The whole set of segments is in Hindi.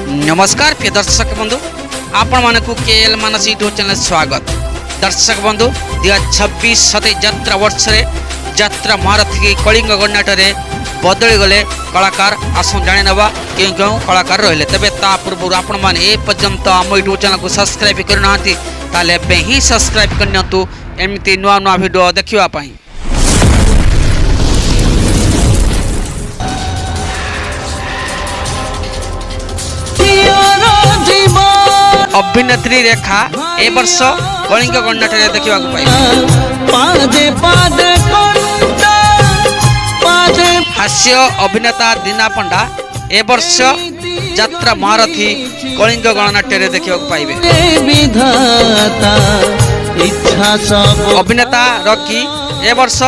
नमस्कार प्रिय दर्शक बंधु आपण मानक केएल मानस यूट्यूब चैनल स्वागत। दर्शक बंधु 2026-27 यात्रा वर्ष रे यात्रा महारथी कलिंग गणनाट्य बदली गले कलाकार आसन जाने नवा क्यों क्यों कलाकार रहिले तबे ता पूर्व आपण मान ए पर्यंत आम यूट्यूब चैनल को सब्सक्राइब करना ताले बे ही सब्सक्राइब करनियंतु एमती नुआ नुआ वीडियो देखिवा पई। अभिनेत्री रेखा ए वर्ष कलिंग गणनाट्य देखा हास्य अभिनेता दीना पंडा ए वर्ष यात्रा महारथी कलिंग गणनाट्य देखा पाइबे। अभिनेता रॉकी ए वर्ष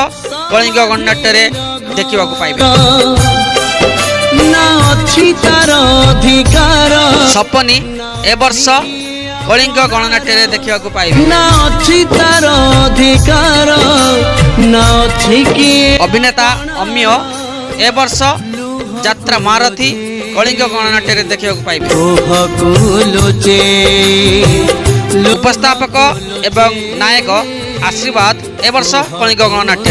कलिंग गणनाट्य देखा पाइबे। सपनी ए वर्ष कलिंग गणनाट्य देखा पाइबे। अभिनेता अम्य ए वर्ष यात्रा महारथी कलिंग गणनाट्य देखा पाइबे। उपस्थापक एवं नायक आशीर्वाद ए वर्ष कलिंग गणनाट्य।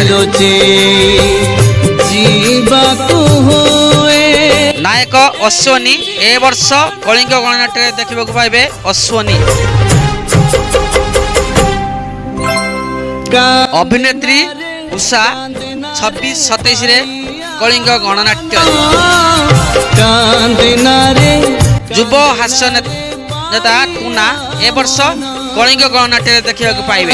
नायक अश्वनी ए वर्ष कलिंग गणनाट्य देखा पाइबे। अश्वनी अभिनेत्री उषा 26-27 रे कलिंग गणनाट्य। युव हास्य नेता टूना ए वर्ष कलिंग गणनाट्य देखा पाइबे।